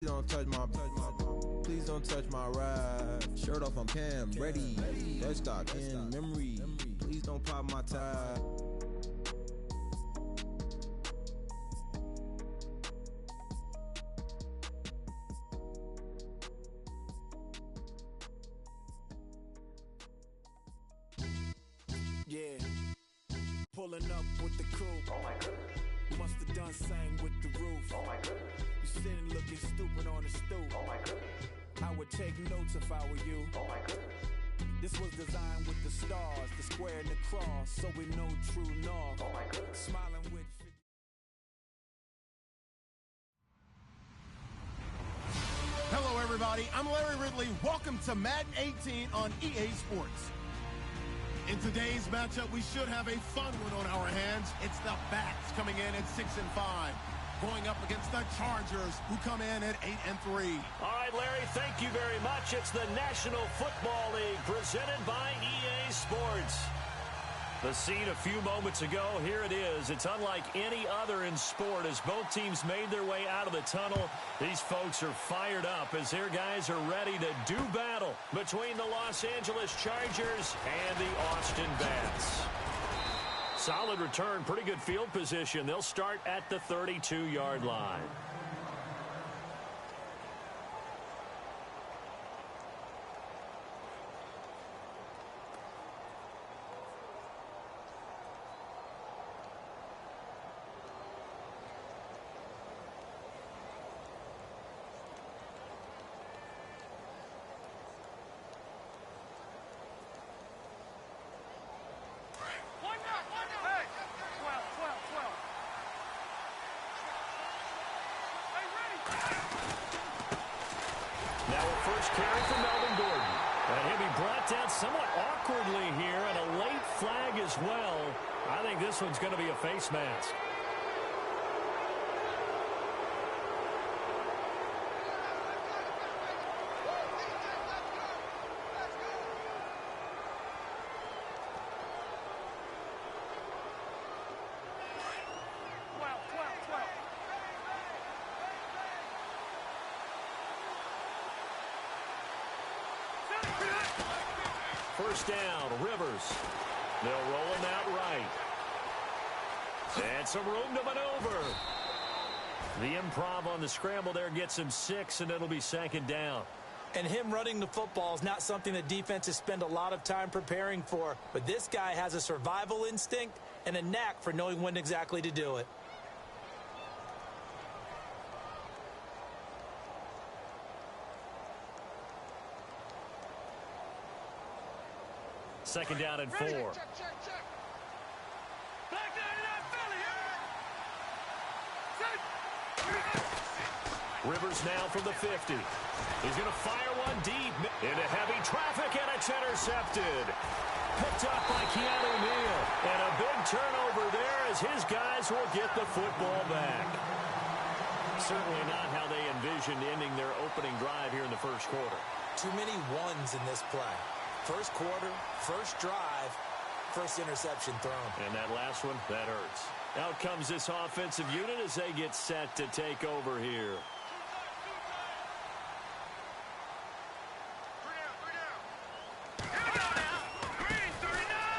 Please don't touch my ride. Shirt off, I'm Cam, ready. Deadstock in memory. Please don't pop my tie. Yeah, pulling up with the crew. Oh my goodness. Must have done same with the roof. Oh my goodness. You sitting looking stupid on the stoop. Oh my goodness. I would take notes if I were you. Oh my goodness. This was designed with the stars, the square and the cross, so we know true north. Oh my goodness. Smiling with. Hello, everybody. I'm Larry Ridley. Welcome to Madden 18 on EA Sports. In today's matchup, we should have a fun one on our hands. It's the Bats coming in at 6-5, going up against the Chargers, who come in at 8-3. All right, Larry, thank you very much. It's the National Football League presented by EA Sports. The scene a few moments ago, here it is. It's unlike any other in sport as both teams made their way out of the tunnel. These folks are fired up as their guys are ready to do battle between the Los Angeles Chargers and the Austin Bats. Solid return, pretty good field position. They'll start at the 32-yard line. First carry for Melvin Gordon. And he'll be brought down somewhat awkwardly here, and a late flag as well. I think this one's going to be a face mask. First down, Rivers. They'll roll him out right. And some room to maneuver. The improv on the scramble there gets him 6, and it'll be second down. And him running the football is not something that defenses spend a lot of time preparing for. But this guy has a survival instinct and a knack for knowing when exactly to do it. Second down and 4. Rivers now from the 50. He's going to fire one deep into heavy traffic, and it's intercepted. Picked up by Keanu Neal. And a big turnover there as his guys will get the football back. Certainly not how they envisioned ending their opening drive here in the first quarter. Too many ones in this play. First quarter, first drive, first interception thrown. And that last one, that hurts. Out comes this offensive unit as they get set to take over here.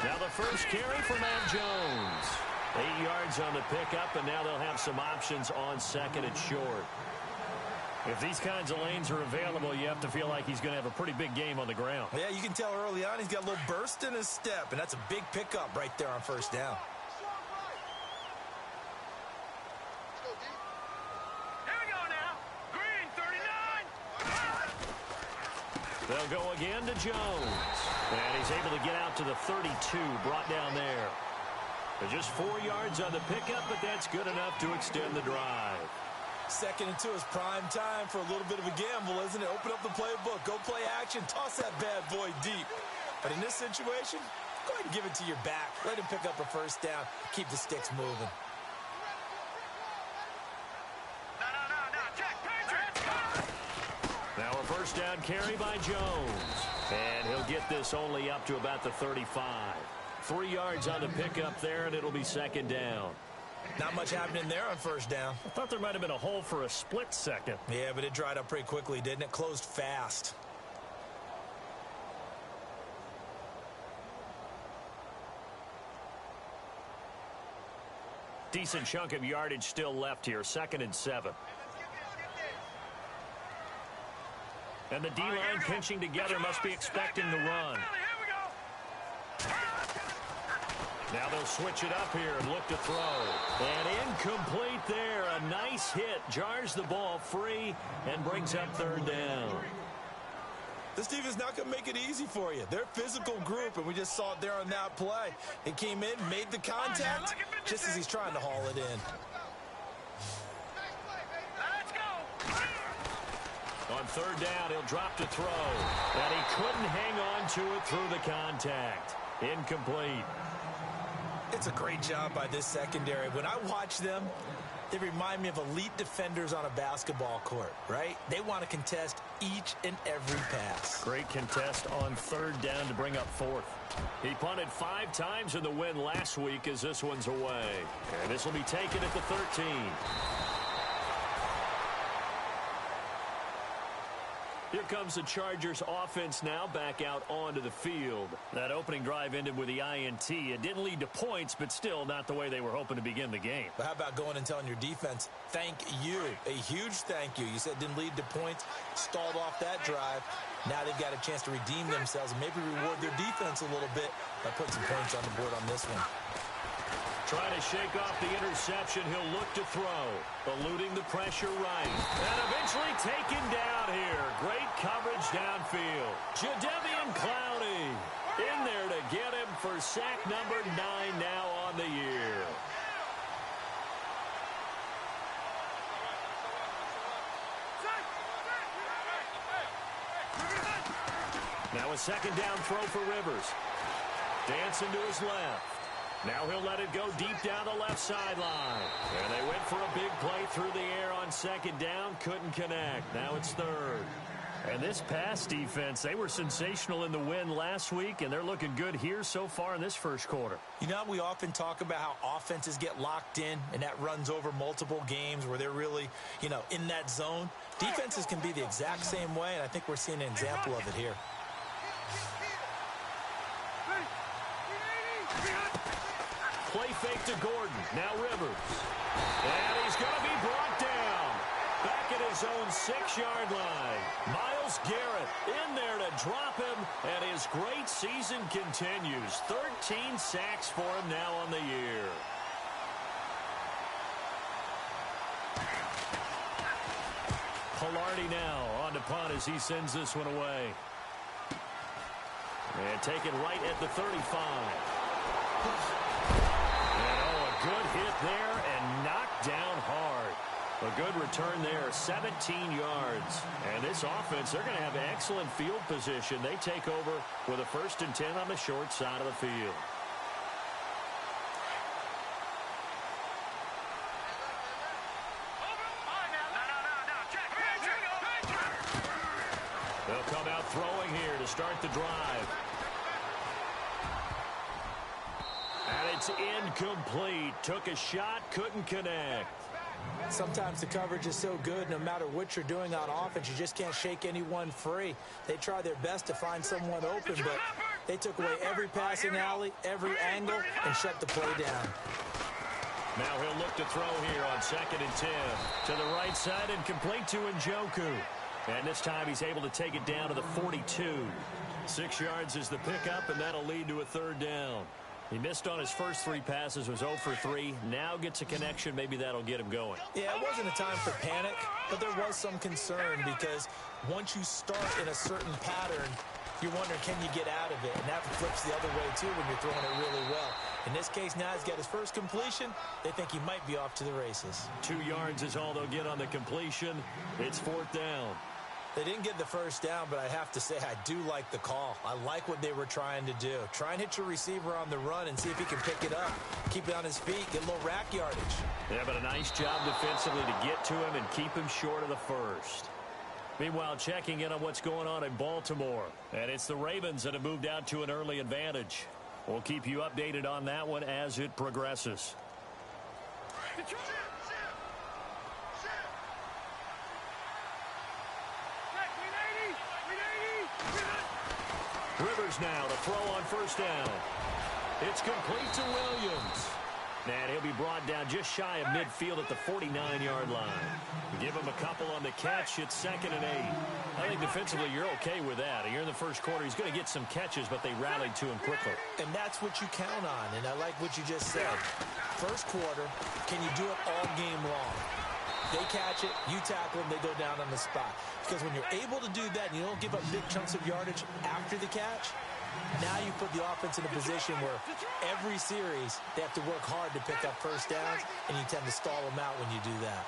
Now the first carry for Matt Jones. 8 yards on the pickup, and now they'll have some options on second and short. If these kinds of lanes are available, you have to feel like he's going to have a pretty big game on the ground. Yeah, you can tell early on he's got a little burst in his step, and that's a big pickup right there on first down. Here we go now. Green, 39. They'll go again to Jones. And he's able to get out to the 32, brought down there. Just 4 yards on the pickup, but that's good enough to extend the drive. Second and 2 is prime time for a little bit of a gamble, isn't it? Open up the playbook, go play action, toss that bad boy deep. But in this situation, go ahead and give it to your back. Let him pick up a first down, keep the sticks moving. Now a first down carry by Jones. And he'll get this only up to about the 35. 3 yards on the pickup there, and it'll be second down. Not much happening there on first down. I thought there might have been a hole for a split second. Yeah, but it dried up pretty quickly, didn't it? Closed fast. Decent chunk of yardage still left here. 2nd and 7. And the D-line pinching together must be expecting the run. Now they'll switch it up here and look to throw. And incomplete there. A nice hit. Jars the ball free and brings up 3rd down. This team is not going to make it easy for you. They're a physical group, and we just saw it there on that play. He came in, made the contact, just as he's trying to haul it in. On 3rd down, he'll drop to throw. And he couldn't hang on to it through the contact. Incomplete. It's a great job by this secondary. When I watch them, they remind me of elite defenders on a basketball court, right? They want to contest each and every pass. Great contest on 3rd down to bring up 4th. He punted 5 times in the win last week as this one's away. And this will be taken at the 13. Here comes the Chargers offense now back out onto the field. That opening drive ended with the INT. It didn't lead to points, but still not the way they were hoping to begin the game. But how about going and telling your defense, thank you, a huge thank you. You said it didn't lead to points, stalled off that drive. Now they've got a chance to redeem themselves and maybe reward their defense a little bit by putting some points on the board on this one. Trying to shake off the interception. He'll look to throw. Eluding the pressure right. And eventually taken down here. Great coverage downfield. Jadeveon Clowney in there to get him for sack number 9 now on the year. Now a 2nd down throw for Rivers. Dancing to his left. Now he'll let it go deep down the left sideline. And they went for a big play through the air on 2nd down. Couldn't connect. Now it's 3rd. And this pass defense, they were sensational in the win last week, and they're looking good here so far in this first quarter. You know, we often talk about how offenses get locked in, and that runs over multiple games where they're really, in that zone. Defenses can be the exact same way, and I think we're seeing an example of it here. Play fake to Gordon. Now Rivers. And he's going to be brought down. Back at his own 6-yard line. Myles Garrett in there to drop him. And his great season continues. 13 sacks for him now on the year. Pilardi now on to punt as he sends this one away. And taken right at the 35. Good hit there and knocked down hard. A good return there, 17 yards. And this offense, they're going to have excellent field position. They take over with a 1st and 10 on the short side of the field. They'll come out throwing here to start the drive. And it's incomplete. Took a shot, couldn't connect. Sometimes the coverage is so good, no matter what you're doing on offense, you just can't shake anyone free. They try their best to find someone open, but they took away every passing alley, every angle, and shut the play down. Now he'll look to throw here on 2nd and 10. To the right side and complete to Njoku. And this time he's able to take it down to the 42. 6 yards is the pickup, and that'll lead to a 3rd down. He missed on his first 3 passes, was 0 for 3. Now gets a connection. Maybe that'll get him going. Yeah, it wasn't a time for panic, but there was some concern because once you start in a certain pattern, you're wondering, can you get out of it? And that flips the other way, too, when you're throwing it really well. In this case, now he's got his first completion. They think he might be off to the races. 2 yards is all they'll get on the completion. It's 4th down. They didn't get the first down, but I have to say I do like the call. I like what they were trying to do. Try and hit your receiver on the run and see if he can pick it up. Keep it on his feet, get a little rack yardage. Yeah, but a nice job defensively to get to him and keep him short of the first. Meanwhile, checking in on what's going on in Baltimore. And it's the Ravens that have moved out to an early advantage. We'll keep you updated on that one as it progresses. Rivers now to throw on first down. It's complete to Williams. And he'll be brought down just shy of midfield at the 49-yard line. Give him a couple on the catch. It's 2nd and 8. I think defensively you're okay with that. Here in the first quarter, he's going to get some catches, but they rallied to him quickly. And that's what you count on, and I like what you just said. First quarter, can you do it all game long? They catch it, you tackle them, they go down on the spot. Because when you're able to do that and you don't give up big chunks of yardage after the catch, now you put the offense in a position where every series they have to work hard to pick up first downs, and you tend to stall them out when you do that.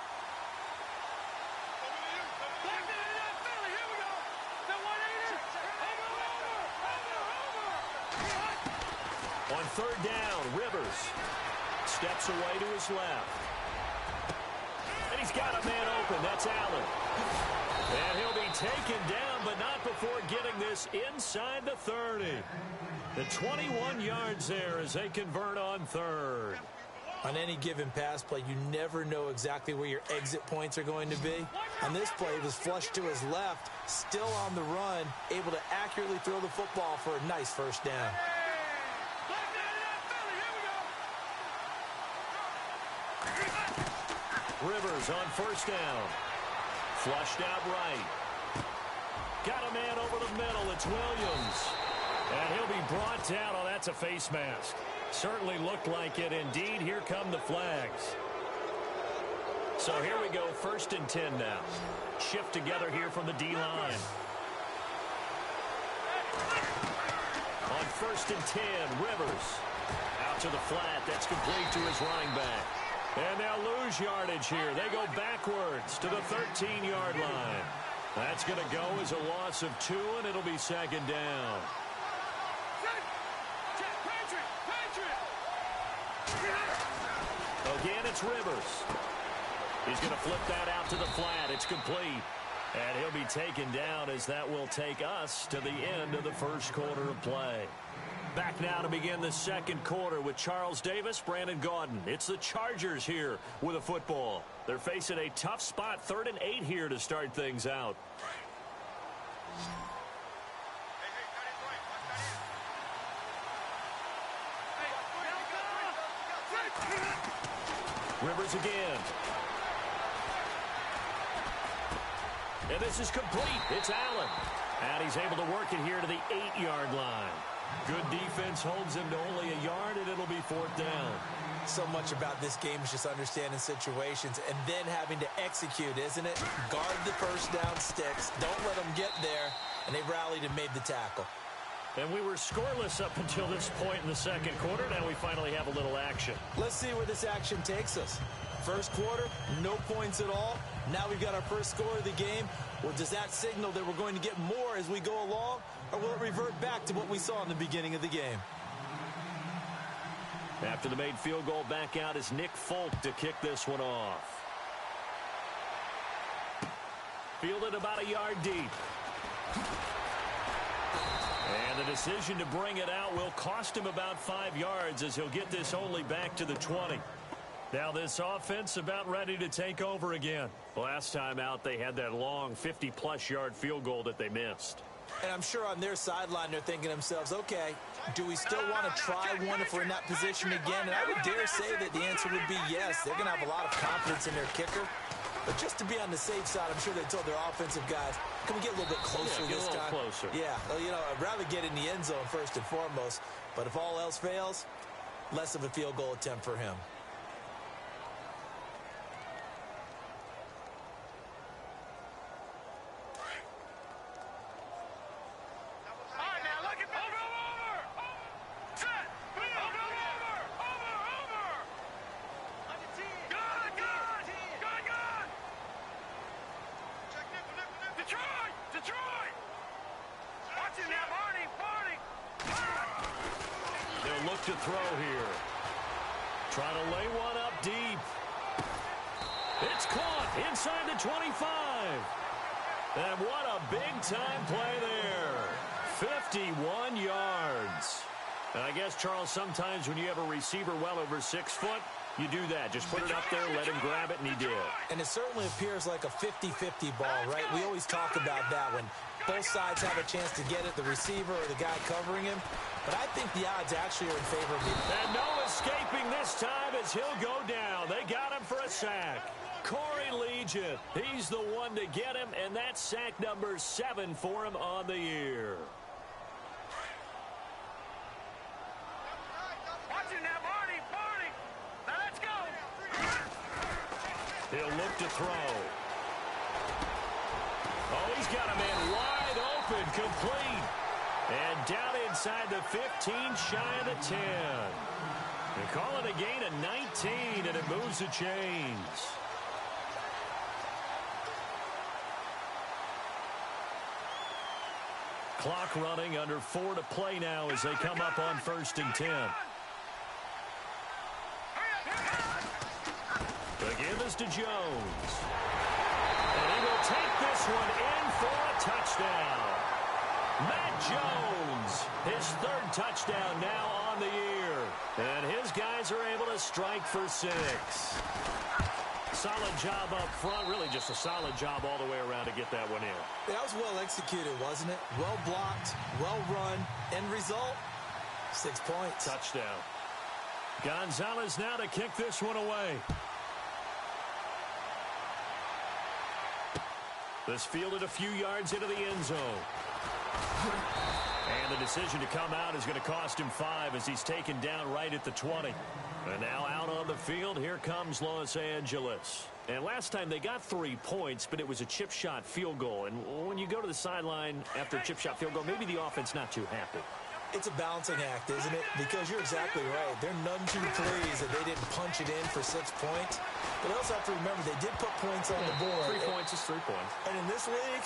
On third down, Rivers steps away to his left. And he's got a man open. That's Allen. And he'll be taken down, but not before getting this inside the 30. The 21 yards there as they convert on third. On any given pass play, you never know exactly where your exit points are going to be. On this play, he was flushed to his left, still on the run, able to accurately throw the football for a nice first down. Rivers on first down. Flushed out right. Got a man over the middle. It's Williams. And he'll be brought down. Oh, that's a face mask. Certainly looked like it. Indeed, here come the flags. So here we go, 1st and 10 now. Shift together here from the D-line. On 1st and 10, Rivers. Out to the flat. That's complete to his running back. And they'll lose yardage here. They go backwards to the 13-yard line. That's going to go as a loss of 2, and it'll be 2nd down. Again, it's Rivers. He's going to flip that out to the flat. It's complete. And he'll be taken down as that will take us to the end of the first quarter of play. Back now to begin the second quarter with Charles Davis, Brandon Gaudin. It's the Chargers here with a football. They're facing a tough spot, 3rd and 8 here to start things out. Rivers again. And this is complete. It's Allen. And he's able to work it here to the 8-yard line. Good defense holds him to only a yard, and it'll be 4th down. So much about this game is just understanding situations and then having to execute, isn't it? Guard the first down sticks. Don't let them get there. And they rallied and made the tackle. And we were scoreless up until this point in the second quarter. Now we finally have a little action. Let's see where this action takes us. First quarter, no points at all. Now we've got our first score of the game. Well, does that signal that we're going to get more as we go along? Or will it revert back to what we saw in the beginning of the game? After the made field goal, back out is Nick Folk to kick this one off. Fielded about a yard deep. And the decision to bring it out will cost him about 5 yards as he'll get this only back to the 20. Now this offense about ready to take over again. Last time out they had that long 50-plus yard field goal that they missed. And I'm sure on their sideline they're thinking to themselves, okay, do we still want to try one if we're in that position again? And I would dare say that the answer would be yes. They're going to have a lot of confidence in their kicker. But just to be on the safe side, I'm sure they told their offensive guys, can we get a little bit closer this time? Closer. Yeah, well, you know, I'd rather get in the end zone first and foremost. But if all else fails, less of a field goal attempt for him. To throw here. Trying to lay one up deep. It's caught inside the 25. And what a big-time play there. 51 yards. And I guess, Charles, sometimes when you have a receiver well over 6 foot, You do that. Just put it up there, let him grab it, and he did. And it certainly appears like a 50-50 ball, right? We always talk about that when both sides have a chance to get it, the receiver or the guy covering him. But I think the odds actually are in favor of the... And no escaping this time as he'll go down. They got him for a sack. Corey Legion, he's the one to get him, and that's sack number 7 for him on the year. Watch it now, Barney. Now let's go. He'll look to throw. Oh, he's got a man wide open, complete. And down inside the 15, shy of the 10. They call it a gain of 19, and it moves the chains. Clock running, under 4 to play now as they come up on 1st and 10. The give is to Jones. And he will take this one in for a touchdown. Matt Jones, his 3rd touchdown now on the year. And his guys are able to strike for 6. Solid job up front, really just a solid job all the way around to get that one in. That was well executed, wasn't it? Well blocked, well run. End result, 6 points. Touchdown. Gonzalez now to kick this one away. This fielded a few yards into the end zone. And the decision to come out is going to cost him 5 as he's taken down right at the 20. And now out on the field, here comes Los Angeles. And last time they got 3 points, but it was a chip shot field goal. And when you go to the sideline after a chip shot field goal, maybe the offense not too happy. It's a balancing act, isn't it? Because you're exactly right. They're none too pleased that they didn't punch it in for 6 points. But you also have to remember they did put points on the board. 3 points is 3 points. And in this league,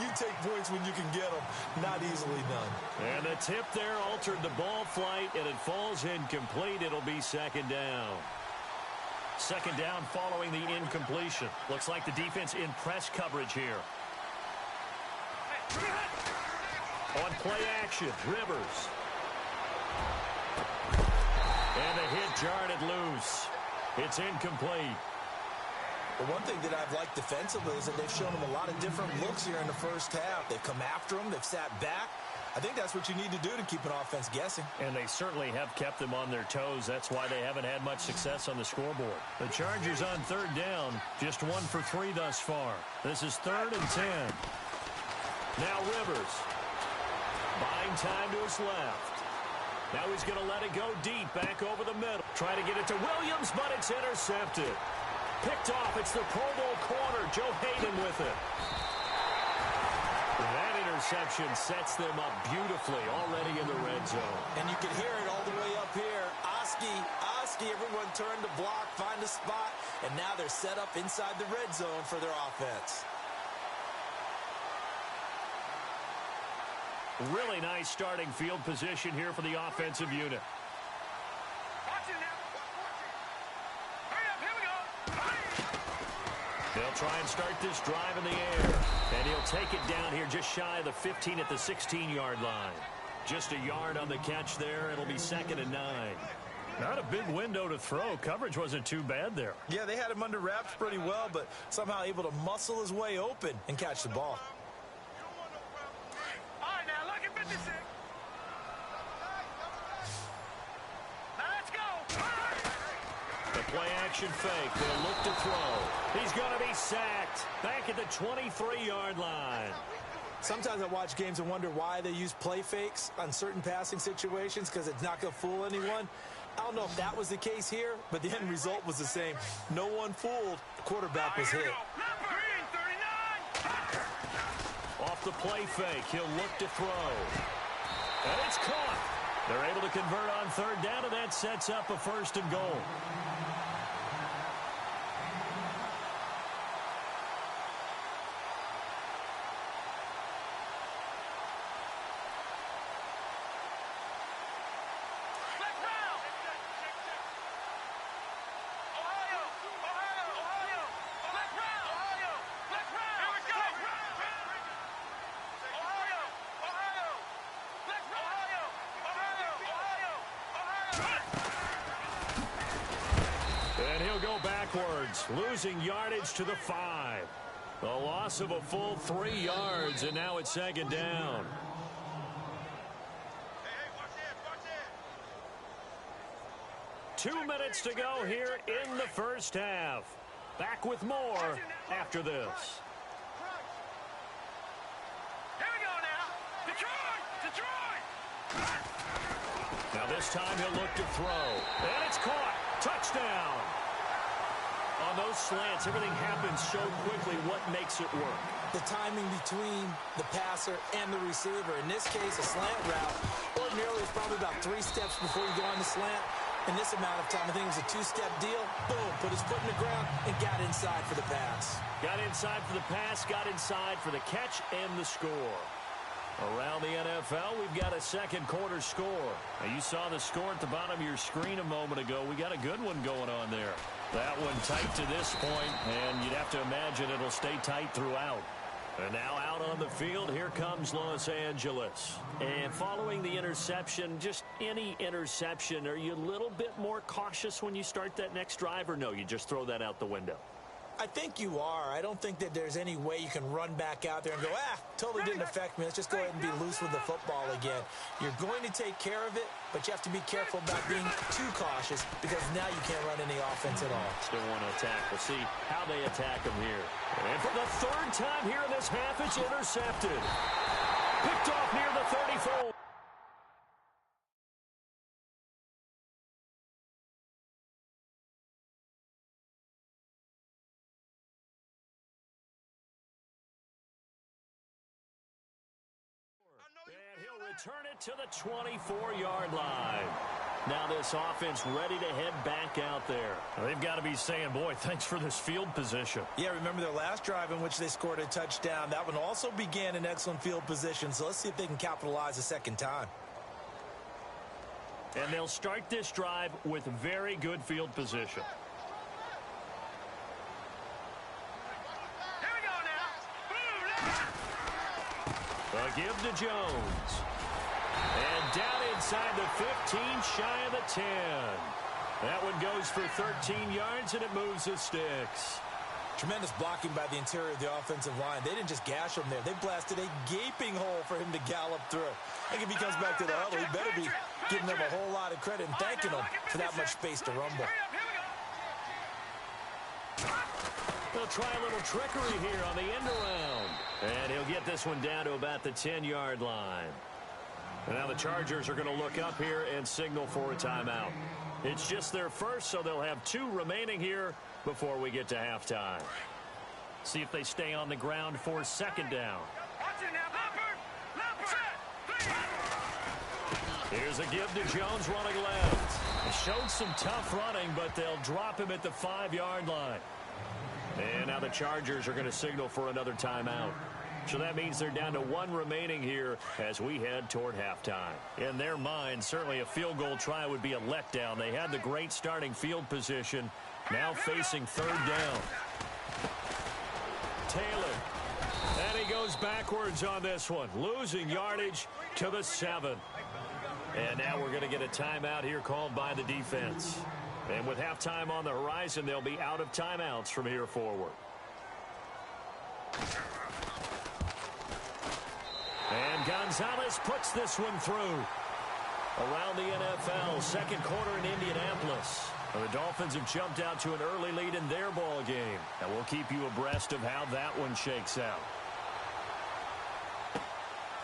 you take points when you can get them. Not easily done. And the tip there altered the ball flight, and it falls incomplete. It'll be 2nd down. 2nd down following the incompletion. Looks like the defense in press coverage here. On play action, Rivers. And the hit jarred it loose. It's incomplete. The one thing that I've liked defensively is that they've shown them a lot of different looks here in the first half. They've come after them. They've sat back. I think that's what you need to do to keep an offense guessing. And they certainly have kept them on their toes. That's why they haven't had much success on the scoreboard. The Chargers on 3rd down, just 1 for 3 thus far. This is 3rd and 10. Now Rivers. Buying time to his left. Now he's going to let it go deep, back over the middle. Try to get it to Williams, but it's intercepted. Picked off. It's the Pro Bowl corner. Joe Hayden with it. That interception sets them up beautifully already in the red zone. And you can hear it all the way up here. Oski, everyone turned to block, find a spot, and now they're set up inside the red zone for their offense. Really nice starting field position here for the offensive unit. Watch it now. Hurry up, here we go. They'll try and start this drive in the air. And he'll take it down here just shy of the 15 at the 16-yard line. Just a yard on the catch there. It'll be 2nd and 9. Not a big window to throw. Coverage wasn't too bad there. Yeah, they had him under wraps pretty well, but somehow able to muscle his way open and catch the ball. All right, now look at 56. Now let's go. The play action fake. They'll look to throw. He's going to be sacked back at the 23-yard line. Sometimes I watch games and wonder why they use play fakes on certain passing situations because it's not going to fool anyone. I don't know if that was the case here, but the end result was the same. No one fooled. The quarterback was hit. Green, 39. Off the play fake, he'll look to throw. And it's caught. They're able to convert on 3rd down, and that sets up a 1st and goal. losing yardage to the 5. A loss of a full 3 yards, and now it's second down. Hey, watch it. 2 minutes to go here in the first half. Back with more after this. Here we go now. Detroit! Now this time he'll look to throw. And it's caught. Touchdown. On those slants, everything happens so quickly. What makes it work? The timing between the passer and the receiver. In this case, a slant route. Ordinarily, it's probably about 3 steps before you go on the slant. In this amount of time, I think it was a 2-step deal. Boom, put his foot in the ground and got inside for the pass. Got inside for the pass, got inside for the catch and the score. Around the NFL, we've got a second quarter score. Now, you saw the score at the bottom of your screen a moment ago. We got a good one going on there. That one tight to this point, and you'd have to imagine it'll stay tight throughout. And now out on the field, here comes Los Angeles. And following the interception, just any interception, are you a little bit more cautious when you start that next drive, or no, you just throw that out the window? I think you are. I don't think that there's any way you can run back out there and go, totally didn't affect me. Let's just go ahead and be loose with the football again. You're going to take care of it, but you have to be careful about being too cautious because now you can't run any offense at all. Still want to attack. We'll see how they attack him here. And for the 3rd time here in this half, it's intercepted. Picked off near the 34. And he'll return it to the 24-yard line. Now this offense ready to head back out there. They've got to be saying, boy, thanks for this field position. Yeah, remember their last drive in which they scored a touchdown. That one also began in excellent field position, so let's see if they can capitalize a second time. And they'll start this drive with very good field position. A give to Jones. And down inside the 15, shy of the 10. That one goes for 13 yards, and it moves the sticks. Tremendous blocking by the interior of the offensive line. They didn't just gash him there. They blasted a gaping hole for him to gallop through. I think if he comes back to the huddle, he better be giving them a whole lot of credit and thanking them for that much space to rumble. They'll try a little trickery here on the end around. And he'll get this one down to about the 10-yard line. And now the Chargers are going to look up here and signal for a timeout. It's just their first, so they'll have 2 remaining here before we get to halftime. See if they stay on the ground for second down. Here's a give to Jones running left. He showed some tough running, but they'll drop him at the 5-yard line. And now the Chargers are going to signal for another timeout. So that means they're down to 1 remaining here as we head toward halftime. In their mind, certainly a field goal try would be a letdown. They had the great starting field position, now facing 3rd down. Taylor. And he goes backwards on this one, losing yardage to the 7. And now we're going to get a timeout here called by the defense. And with halftime on the horizon, they'll be out of timeouts from here forward. And Gonzalez puts this one through. Around the NFL, second quarter in Indianapolis. And the Dolphins have jumped out to an early lead in their ball game. And we'll keep you abreast of how that one shakes out.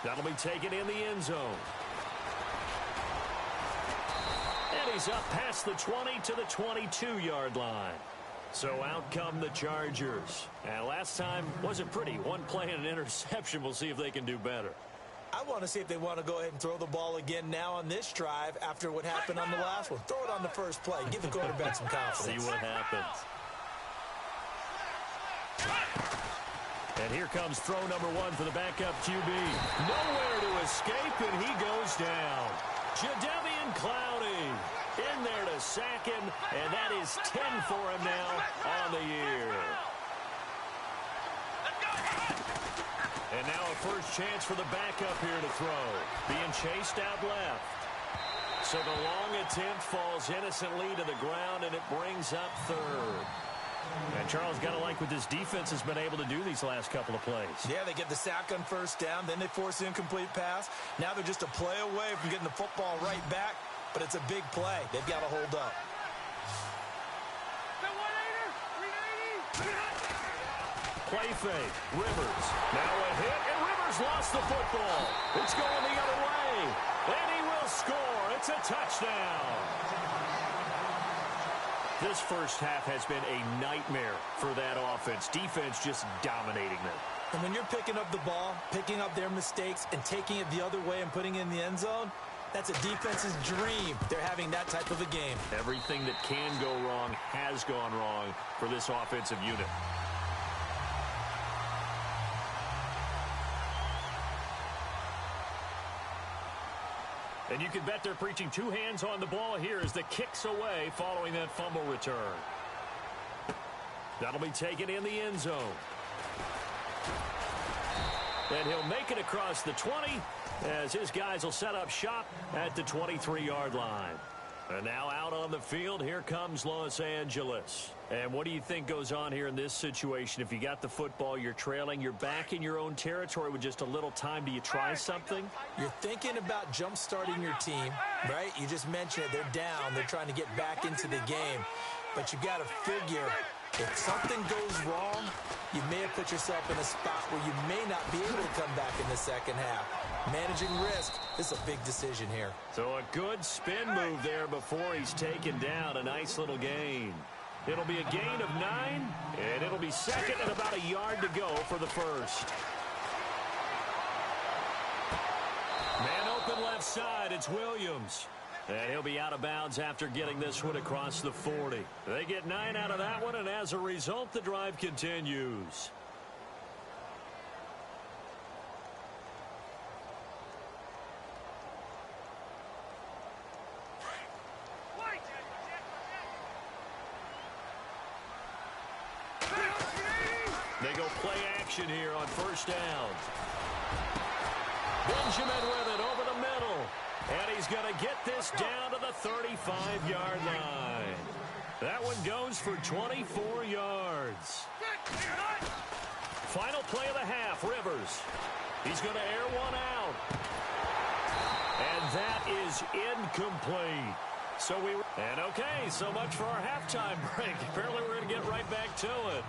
That'll be taken in the end zone. And he's up past the 20 to the 22-yard line. So out come the Chargers. And last time wasn't pretty. One play and an interception. We'll see if they can do better. I want to see if they want to go ahead and throw the ball again now on this drive after what happened on the last one. Throw it on the first play. Give the quarterback some confidence. See what happens. And here comes throw number 1 for the backup QB. Nowhere to escape, and he goes down. Jadeveon Clowney in there to sack him, and that is 10 for him now on the year. And now a first chance for the backup here to throw. Being chased out left. So the long attempt falls innocently to the ground, and it brings up 3rd. And Charles, got to like what this defense has been able to do these last couple of plays. Yeah, they get the sack on first down, then they force the incomplete pass. Now they're just a play away from getting the football right back, but it's a big play. They've got to hold up. Play fake. Rivers. Now a hit, and Rivers lost the football. It's going the other way. And he will score. It's a touchdown. This first half has been a nightmare for that offense. Defense just dominating them. And when you're picking up the ball, picking up their mistakes, and taking it the other way and putting it in the end zone, that's a defense's dream. They're having that type of a game. Everything that can go wrong has gone wrong for this offensive unit. And you can bet they're preaching two hands on the ball here as the kick's away following that fumble return. That'll be taken in the end zone. And he'll make it across the 20 as his guys will set up shop at the 23-yard line. And now out on the field, here comes Los Angeles. And what do you think goes on here in this situation? If you got the football, you're trailing, you're back in your own territory with just a little time. Do you try something? You're thinking about jump-starting your team, right? You just mentioned it. They're down. They're trying to get back into the game. But you got to figure, if something goes wrong, you may have put yourself in a spot where you may not be able to come back in the second half. Managing risk, this is a big decision here. So a good spin move there before he's taken down. A nice little gain. It'll be a gain of 9, and it'll be second and about a yard to go for the first. Man open left side, it's Williams. And he'll be out of bounds after getting this one across the 40. They get 9 out of that one, and as a result, the drive continues. They go play action here on first down. Benjamin with it over the middle. And he's going to get this down to the 35-yard line. That one goes for 24 yards. Final play of the half, Rivers. He's going to air one out. And that is incomplete. And okay, so much for our halftime break. Apparently we're going to get right back to it.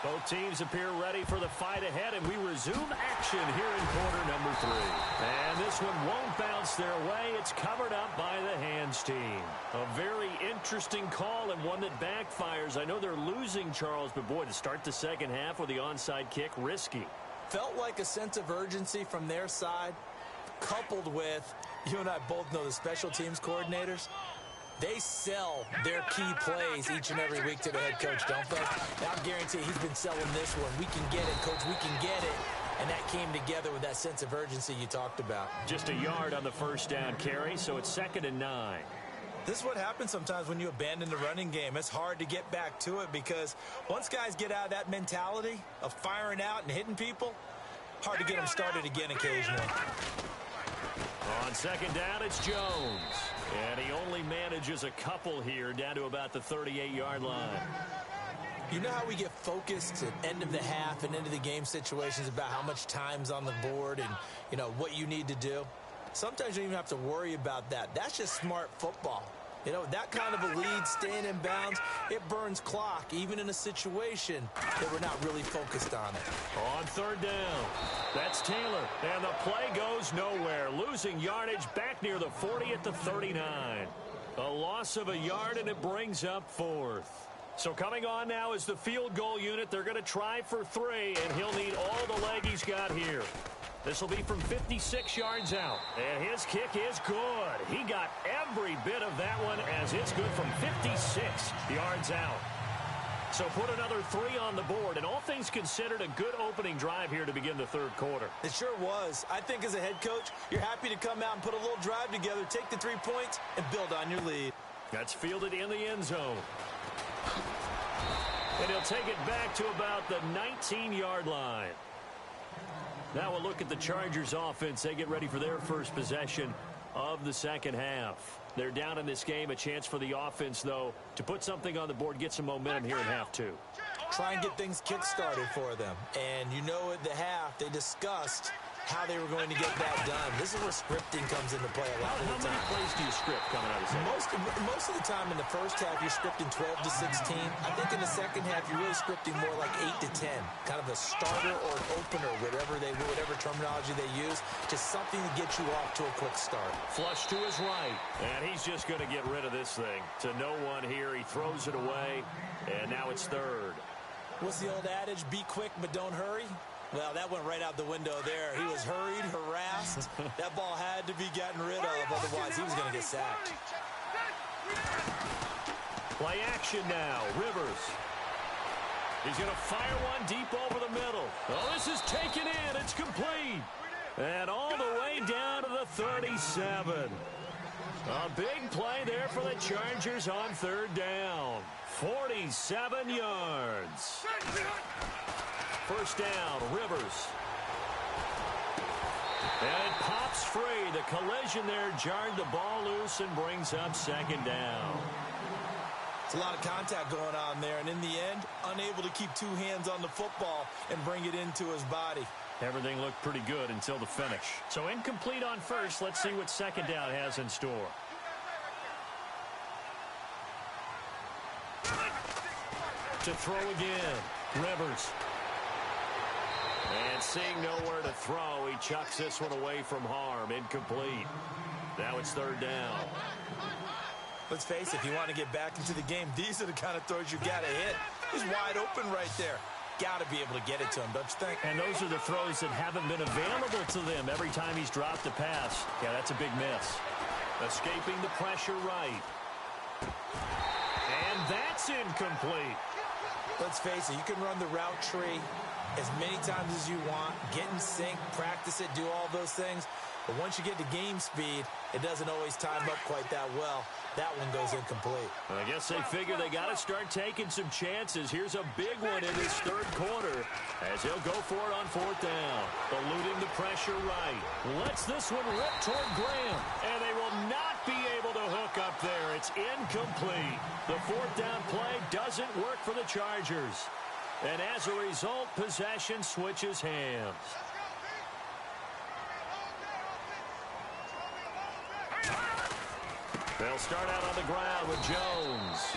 Both teams appear ready for the fight ahead, and we resume action here in quarter number 3. And this one won't bounce their way. It's covered up by the hands team. A very interesting call and one that backfires. I know they're losing, Charles, but boy, to start the second half with the onside kick, risky. Felt like a sense of urgency from their side, coupled with, you and I both know the special teams coordinators. They sell their key plays each and every week to the head coach, don't they? Now, I guarantee he's been selling this one. We can get it, coach. We can get it. And that came together with that sense of urgency you talked about. Just a yard on the first down carry, so it's 2nd and 9. This is what happens sometimes when you abandon the running game. It's hard to get back to it because once guys get out of that mentality of firing out and hitting people, hard to get them started again occasionally. On second down, it's Jones. And he only manages a couple here down to about the 38-yard line. You know how we get focused at end of the half and end of the game situations about how much time's on the board and, you know, what you need to do? Sometimes you don't even have to worry about that. That's just smart football. You know, that kind of a lead, staying in bounds, it burns clock, even in a situation that we're not really focused on it. On third down, that's Taylor. And the play goes nowhere. Losing yardage back near the 40 at the 39. A loss of a yard, and it brings up 4th. So coming on now is the field goal unit. They're going to try for 3, and he'll need all the leg he's got here. This will be from 56 yards out. And his kick is good. He got every bit of that one as it's good from 56 yards out. So put another 3 on the board. And all things considered, a good opening drive here to begin the third quarter. It sure was. I think as a head coach, you're happy to come out and put a little drive together, take the 3 points, and build on your lead. That's fielded in the end zone. And he'll take it back to about the 19-yard line. Now we'll look at the Chargers offense. They get ready for their first possession of the second half. They're down in this game. A chance for the offense, though, to put something on the board, get some momentum here in half two. Try and get things kick-started for them. And you know at the half, they discussed how they were going to get that done. This is where scripting comes into play a lot of the time. How many plays do you script coming out of the second? Most of the time in the first half, you're scripting 12 to 16. I think in the second half, you're really scripting more like 8 to 10. Kind of a starter or an opener, whatever terminology they use, just something to get you off to a quick start. Flush to his right, and he's just going to get rid of this thing. To no one here, he throws it away, and now it's third. What's the old adage, be quick but don't hurry? Well, that went right out the window there. He was hurried, harassed. That ball had to be gotten rid of, otherwise he was going to get sacked. Play action now, Rivers. He's going to fire one deep over the middle. Oh, this is taken in. It's complete. And all the way down to the 37. A big play there for the Chargers on third down. 47 yards. First down, Rivers. And it pops free. The collision there jarred the ball loose and brings up second down. It's a lot of contact going on there, and in the end, unable to keep two hands on the football and bring it into his body. Everything looked pretty good until the finish. So incomplete on first. Let's see what second down has in store. To throw again, Rivers. And seeing nowhere to throw, he chucks this one away from harm. Incomplete. Now it's third down. Let's face it, if you want to get back into the game, these are the kind of throws you got to hit. He's wide open right there. Got to be able to get it to him, don't you think? And those are the throws that haven't been available to them every time he's dropped a pass. Yeah, that's a big miss. Escaping the pressure right. And that's incomplete. Let's face it, you can run the route tree as many times as you want, get in sync, practice it, do all those things. But once you get to game speed, it doesn't always time up quite that well. That one goes incomplete. I guess they figure they got to start taking some chances. Here's a big one in this third quarter as he'll go for it on fourth down. Eluding the pressure right. Lets this one rip toward Graham. And they will not be able to hook up there. It's incomplete. The fourth down play doesn't work for the Chargers. And as a result, possession switches hands. They'll start out on the ground with Jones.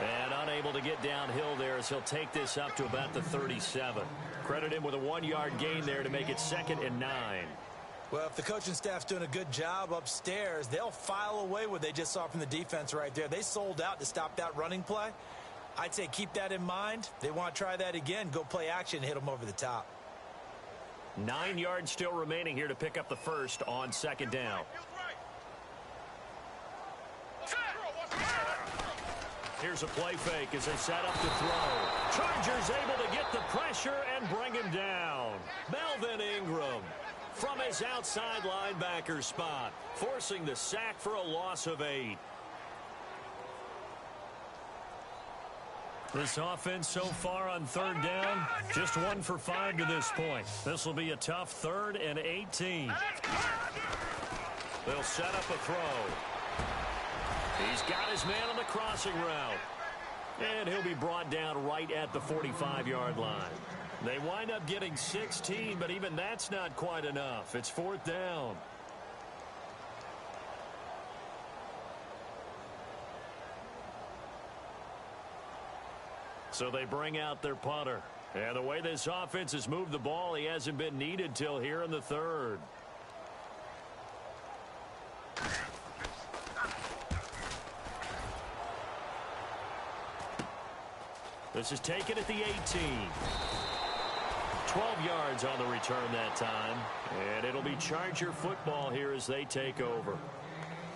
And unable to get downhill there as he'll take this up to about the 37. Credit him with a 1-yard gain there to make it 2nd and 9. Well, if the coaching staff's doing a good job upstairs, they'll file away what they just saw from the defense right there. They sold out to stop that running play. I'd say keep that in mind. They want to try that again. Go play action, hit them over the top. 9 yards still remaining here to pick up the first on second down. Here's a play fake as they set up to throw. Chargers able to get the pressure and bring him down. Melvin Ingram from his outside linebacker spot, forcing the sack for a loss of 8. This offense so far on third down, just 1 for 5 to this point. This will be a tough 3rd and 18. They'll set up a throw. He's got his man on the crossing route. And he'll be brought down right at the 45-yard line. They wind up getting 16, but even that's not quite enough. It's 4th down. So they bring out their punter. And the way this offense has moved the ball, he hasn't been needed till here in the 3rd. This is taken at the 18. 12 yards on the return that time. And it'll be Charger football here as they take over.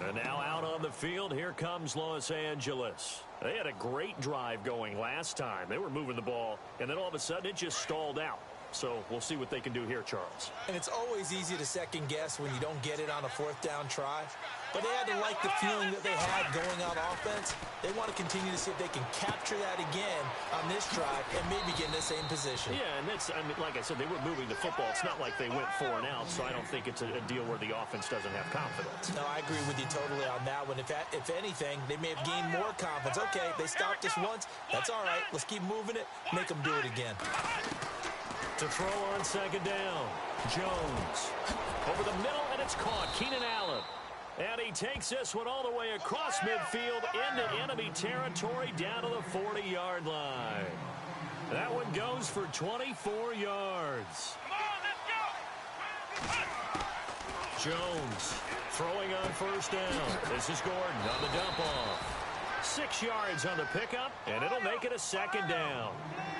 And now out on the field, here comes Los Angeles. They had a great drive going last time. They were moving the ball, and then all of a sudden it just stalled out. So we'll see what they can do here, Charles. And it's always easy to second guess when you don't get it on a fourth down try. But they had to like the feeling that they had going on offense. They want to continue to see if they can capture that again on this drive and maybe get in the same position. Yeah, and that's, I mean, like I said, they were moving the football. It's not like they went 4 and out, so I don't think it's a deal where the offense doesn't have confidence. No, I agree with you totally on that one. If anything, they may have gained more confidence. Okay, they stopped us once. That's all right. Let's keep moving it. Make them do it again. To throw on second down, Jones. Over the middle, and it's caught. Keenan Allen. And he takes this one all the way across midfield into enemy territory down to the 40-yard line. That one goes for 24 yards. Jones throwing on first down. This is Gordon on the dump off. 6 yards on the pickup, and it'll make it a second down.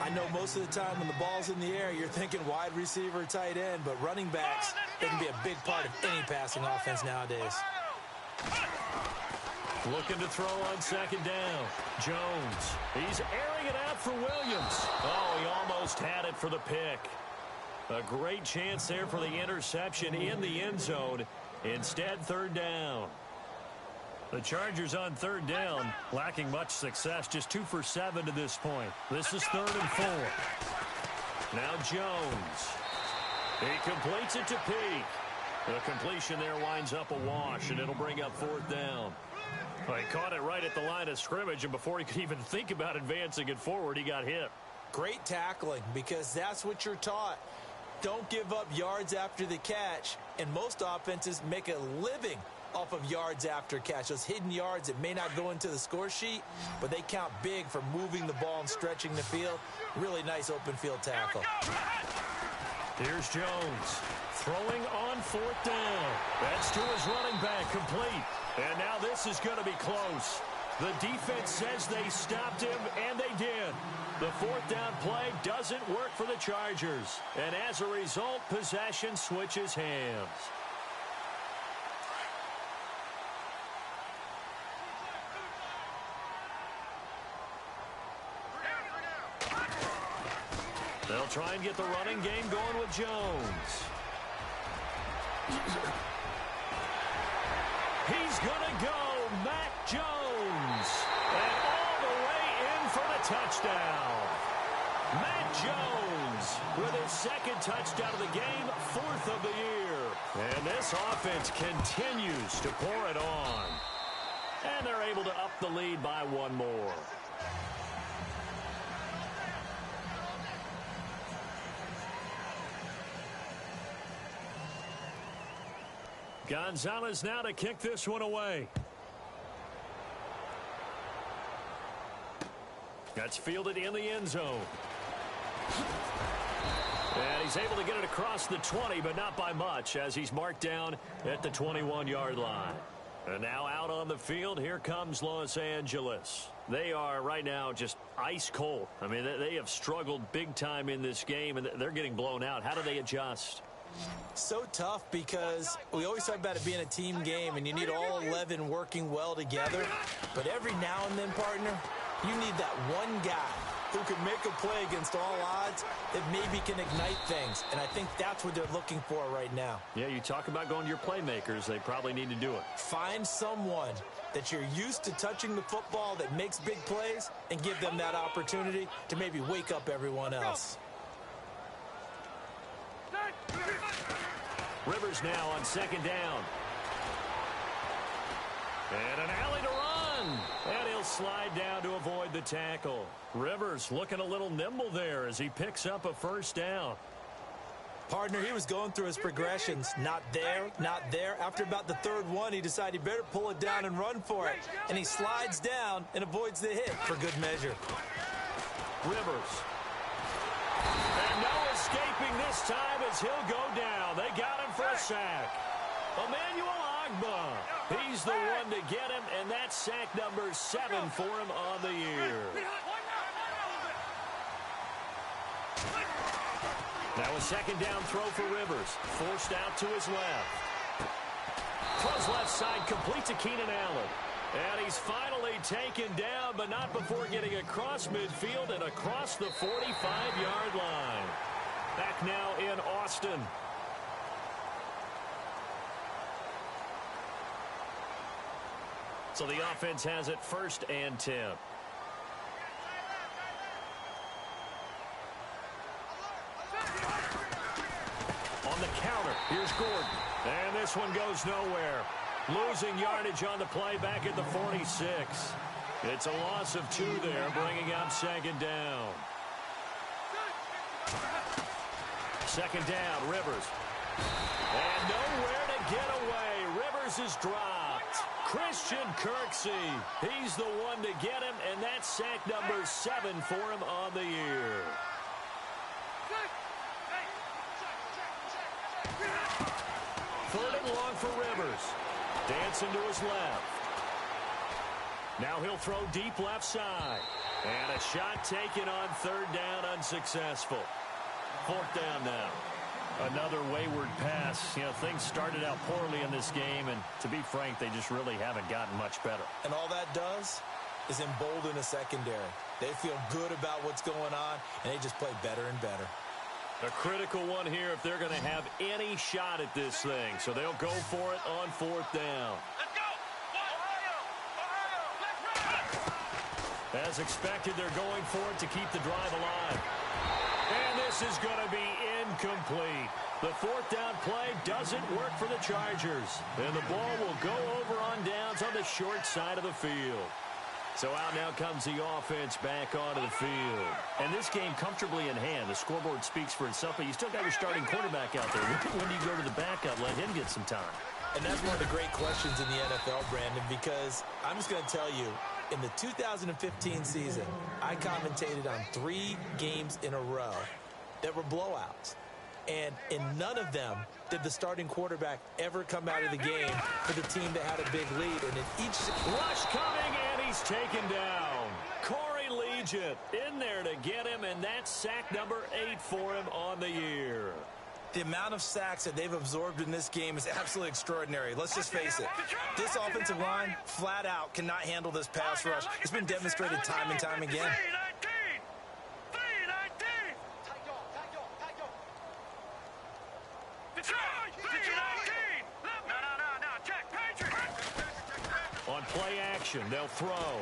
I know most of the time when the ball's in the air, you're thinking wide receiver, tight end, but running backs, they can be a big part of any passing offense nowadays. Looking to throw on second down. Jones. He's airing it out for Williams. Oh, he almost had it for the pick. A great chance there for the interception in the end zone. Instead, third down. The Chargers on third down, lacking much success, just 2 for 7 to this point. This is 3rd and 4. Now Jones. He completes it to Peak. The completion there winds up a wash, and it'll bring up 4th down. Well, he caught it right at the line of scrimmage, and before he could even think about advancing it forward, he got hit. Great tackling, because that's what you're taught. Don't give up yards after the catch, and most offenses make a living off of yards after catch. Those hidden yards that may not go into the score sheet, but they count big for moving the ball and stretching the field. Really nice open field tackle. Here's Jones throwing on 4th down. That's to his running back, complete. And now this is going to be close. The defense says they stopped him, and they did. The 4th down play doesn't work for the Chargers. And as a result, possession switches hands. They'll try and get the running game going with Jones. He's going to go, Matt Jones. And all the way in for the touchdown. Matt Jones with his 2nd touchdown of the game, 4th of the year. And this offense continues to pour it on. And they're able to up the lead by 1 more. Gonzalez now to kick this one away. That's fielded in the end zone. And he's able to get it across the 20, but not by much, as he's marked down at the 21-yard line. And now out on the field, here comes Los Angeles. They are right now just ice cold. I mean, they have struggled big time in this game, and they're getting blown out. How do they adjust? So tough, because we always talk about it being a team game and you need all 11 working well together. But every now and then, partner, you need that one guy who can make a play against all odds that maybe can ignite things. And I think that's what they're looking for right now. Yeah, you talk about going to your playmakers. They probably need to do it. Find someone that you're used to touching the football that makes big plays and give them that opportunity to maybe wake up everyone else. Rivers now on 2nd down. And an alley to run. And he'll slide down to avoid the tackle. Rivers looking a little nimble there as he picks up a 1st down. Partner, he was going through his progressions. Not there, not there. After about the 3rd one, he decided he better pull it down and run for it. And he slides down and avoids the hit for good measure. Rivers. And no escaping this time as he'll go down. They got him for a sack. Emmanuel Agba. He's the one to get him, and that's sack number 7 for him on the year. Now a 2nd down throw for Rivers. Forced out to his left. Throws left side, complete to Keenan Allen. And he's finally taken down, but not before getting across midfield and across the 45-yard line. Back now in Austin. So the offense has it 1st and 10. On the counter, here's Gordon. And this one goes nowhere. Losing yardage on the play back at the 46. It's a loss of 2 there, bringing up 2nd down. 2nd down, Rivers. And nowhere to get away. Rivers is dropped. Christian Kirksey, he's the one to get him, and that's sack number 7 for him on the year. 3rd and long for Rivers. Dancing to his left. Now he'll throw deep left side. And a shot taken on 3rd down, unsuccessful. 4th down now. Another wayward pass. You know, things started out poorly in this game, and to be frank, they just really haven't gotten much better. And all that does is embolden a secondary. They feel good about what's going on, and they just play better and better. A critical one here if they're going to have any shot at this thing. So they'll go for it on 4th down. Let's go! Ohio! As expected, they're going for it to keep the drive alive. And this is going to be incomplete. The 4th down play doesn't work for the Chargers. And the ball will go over on downs on the short side of the field. So out now comes the offense back onto the field. And this game comfortably in hand. The scoreboard speaks for itself, but you still got your starting quarterback out there. When do you go to the backup? Let him get some time. And that's one of the great questions in the NFL, Brandon, because I'm just going to tell you, in the 2015 season, I commentated on 3 games in a row that were blowouts. And in none of them did the starting quarterback ever come out of the game for the team that had a big lead. And in each... Rush coming, and he's taken down. Corey Legion in there to get him, and that's sack number 8 for him on the year. The amount of sacks that they've absorbed in this game is absolutely extraordinary. Let's just face it. This offensive line, flat out, cannot handle this pass rush. It's been demonstrated time and time again. 319! On play action, they'll throw. Oh,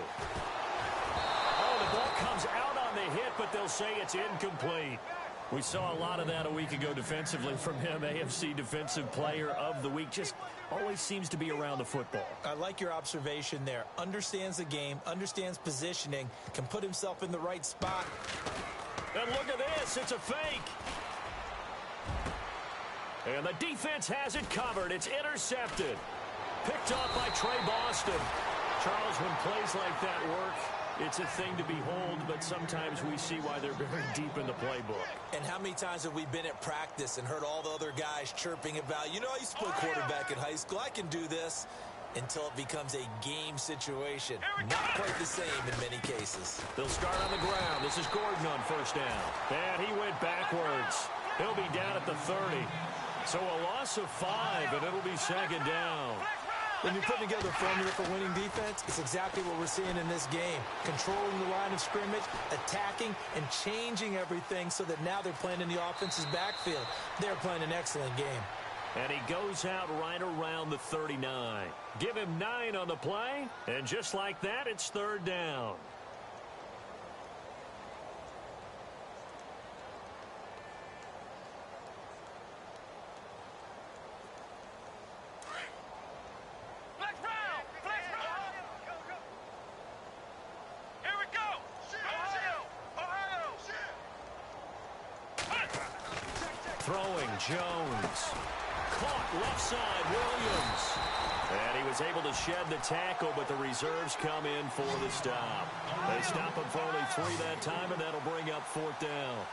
the ball comes out on the hit, but they'll say it's incomplete. We saw a lot of that a week ago defensively from him. AFC Defensive Player of the Week. Just always seems to be around the football. I like your observation there. Understands the game, understands positioning, can put himself in the right spot. And look at this. It's a fake. And the defense has it covered. It's intercepted. Picked off by Trey Boston. Charles, when plays like that work, it's a thing to behold, but sometimes we see why they're very deep in the playbook. And how many times have we been at practice and heard all the other guys chirping about, you know, I used to play quarterback in high school. I can do this, until it becomes a game situation. Not quite the same in many cases. They'll start on the ground. This is Gordon on 1st down. And he went backwards. He'll be down at the 30. So a loss of 5, and it'll be 2nd down. When you're putting together a formula for winning defense, it's exactly what we're seeing in this game. Controlling the line of scrimmage, attacking, and changing everything so that now they're playing in the offense's backfield. They're playing an excellent game. And he goes out right around the 39. Give him 9 on the play, and just like that, it's 3rd down. Throwing Jones. Caught left side, Williams. And he was able to shed the tackle, but the reserves come in for the stop. They stop him for only 3 that time, and that'll bring up 4th down.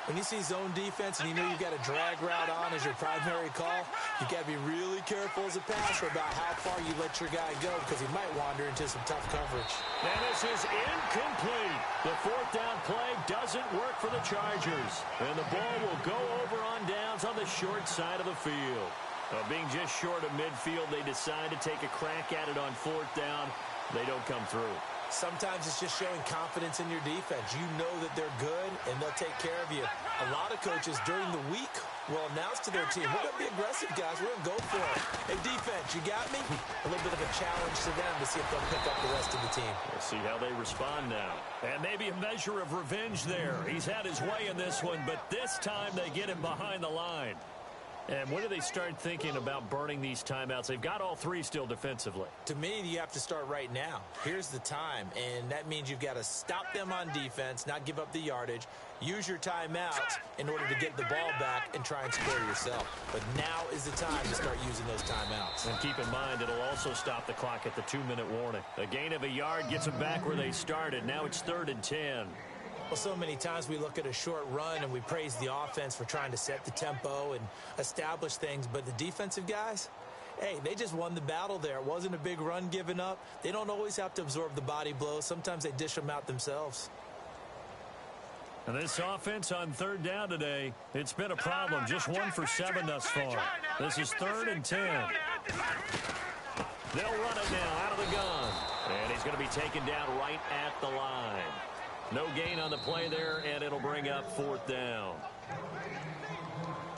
When you see zone defense and you know you've got a drag route on as your primary call, you've got to be really careful as a passer about how far you let your guy go because he might wander into some tough coverage. And this is incomplete. The 4th down play doesn't work for the Chargers. And the ball will go over on downs on the short side of the field. Being just short of midfield, they decide to take a crack at it on 4th down. They don't come through. Sometimes it's just showing confidence in your defense. You know that they're good, and they'll take care of you. A lot of coaches during the week will announce to their team, we're going to be aggressive, guys. We're going to go for it. Hey, defense, you got me? A little bit of a challenge to them to see if they'll pick up the rest of the team. We'll see how they respond now. And maybe a measure of revenge there. He's had his way in this one, but this time they get him behind the line. And when do they start thinking about burning these timeouts? They've got all three still defensively. To me, you have to start right now. Here's the time, and that means you've got to stop them on defense, not give up the yardage, use your timeouts in order to get the ball back and try and score yourself. But now is the time to start using those timeouts. And keep in mind, it'll also stop the clock at the 2-minute warning. A gain of a yard gets them back where they started. Now it's 3rd and 10. Well, so many times we look at a short run and we praise the offense for trying to set the tempo and establish things, but the defensive guys, hey, they just won the battle there. It wasn't a big run given up. They don't always have to absorb the body blows. Sometimes they dish them out themselves. And this offense on 3rd down today, it's been a problem. Just 1 for 7 thus far. This is 3rd and 10. They'll run it now out of the gun. And he's going to be taken down right at the line. No gain on the play there, and it'll bring up 4th down.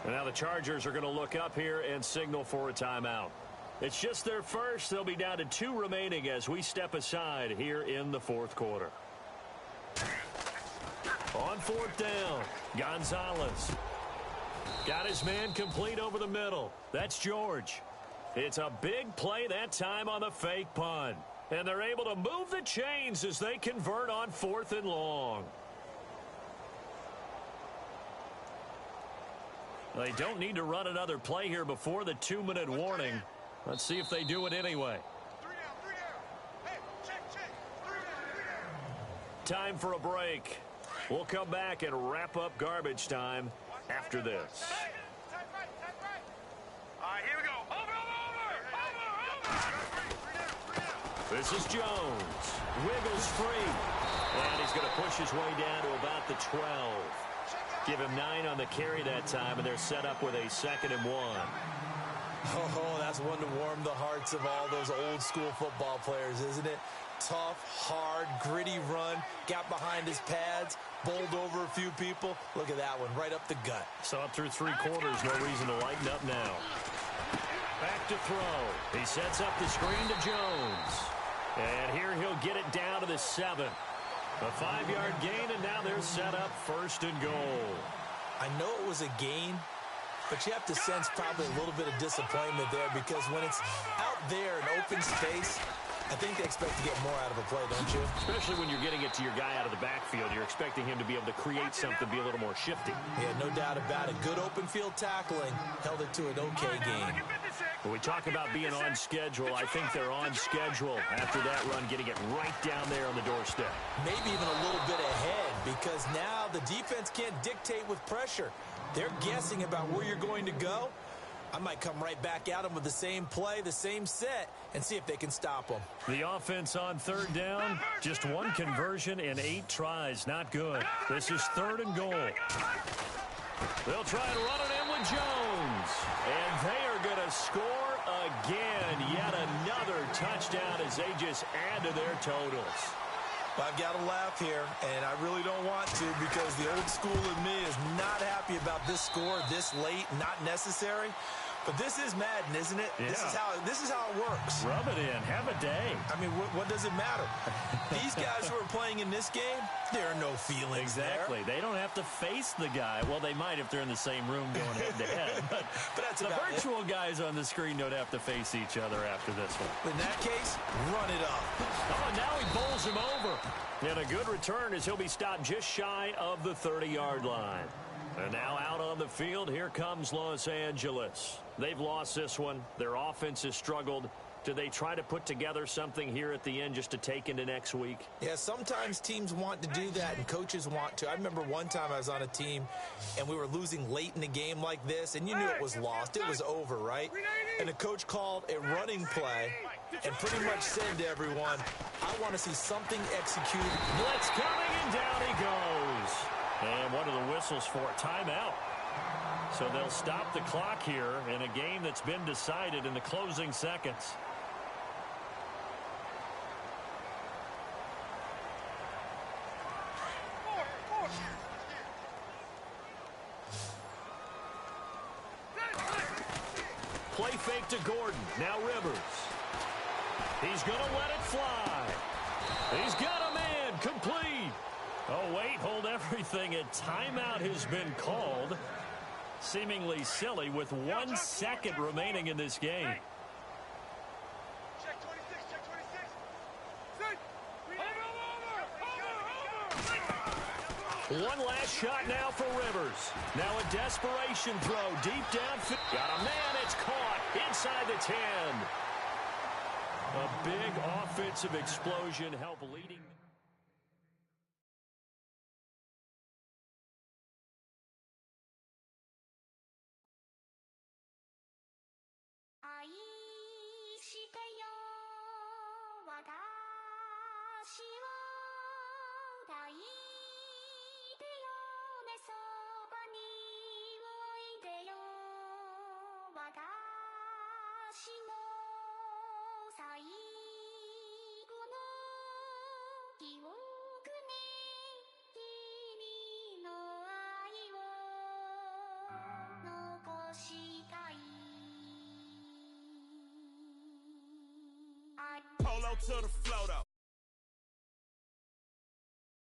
And now the Chargers are going to look up here and signal for a timeout. It's just their first. They'll be down to 2 remaining as we step aside here in the 4th quarter. On 4th down, Gonzalez. Got his man complete over the middle. That's George. It's a big play that time on the fake punt. And they're able to move the chains as they convert on 4th and long. They don't need to run another play here before the 2-minute warning. Let's see if they do it anyway. Time for a break. We'll come back and wrap up garbage time after this. Here we go. This is Jones. Wiggles free. And he's going to push his way down to about the 12. Give him 9 on the carry that time, and they're set up with a 2nd and 1. Oh, that's one to warm the hearts of all those old school football players, isn't it? Tough, hard, gritty run. Got behind his pads. Bowled over a few people. Look at that one, right up the gut. So up through 3 quarters, no reason to lighten up now. Back to throw. He sets up the screen to Jones. And here he'll get it down to the 7. A 5-yard gain, and now they're set up 1st and goal. I know it was a gain, but you have to sense probably a little bit of disappointment there because when it's out there in open space, I think they expect to get more out of a play, don't you? Especially when you're getting it to your guy out of the backfield. You're expecting him to be able to create something, be a little more shifty. Yeah, no doubt about it. Good open field tackling held it to an okay game. When we talk about being on schedule, I think they're on schedule after that run, getting it right down there on the doorstep. Maybe even a little bit ahead because now the defense can't dictate with pressure. They're guessing about where you're going to go. I might come right back at them with the same play, the same set, and see if they can stop them. The offense on 3rd down, just 1 conversion in 8 tries. Not good. This is 3rd and goal. They'll try and run it in with Jones. And they are going to score again. Yet another touchdown as they just add to their totals. Well, I've got to laugh here, and I really don't want to because the old school in me is not happy about this score this late, not necessary. But this is Madden, isn't it? Yeah. This is how it works. Rub it in. Have a day. I mean, what does it matter? These guys who are playing in this game, there are no feelings Exactly. there. They don't have to face the guy. Well, they might if they're in the same room going head-to-head. But that's the about virtual guys on the screen don't have to face each other after this one. In that case, run it up. Oh, and now he bowls him over. And a good return as he'll be stopped just shy of the 30-yard line. And now out on the field, here comes Los Angeles. They've lost this one. Their offense has struggled. Do they try to put together something here at the end just to take into next week? Yeah, sometimes teams want to do that and coaches want to. I remember one time I was on a team and we were losing late in the game like this and you knew it was lost. It was over, right? And the coach called a running play and pretty much said to everyone, I want to see something executed. Blitz coming and down he goes. And what are the whistles for? Timeout. So they'll stop the clock here in a game that's been decided in the closing seconds. play fake to Gordon. Now Rivers. He's going to let it fly. He's got a man. Complete. Oh, wait. Hold everything. A timeout has been called. Seemingly silly with 1 second remaining in this game. Check 26, check 26. One last shot now for Rivers. Now a desperation throw deep downfield. Got a man. It's caught inside the 10. A big offensive explosion helped leading. Polo to the float up.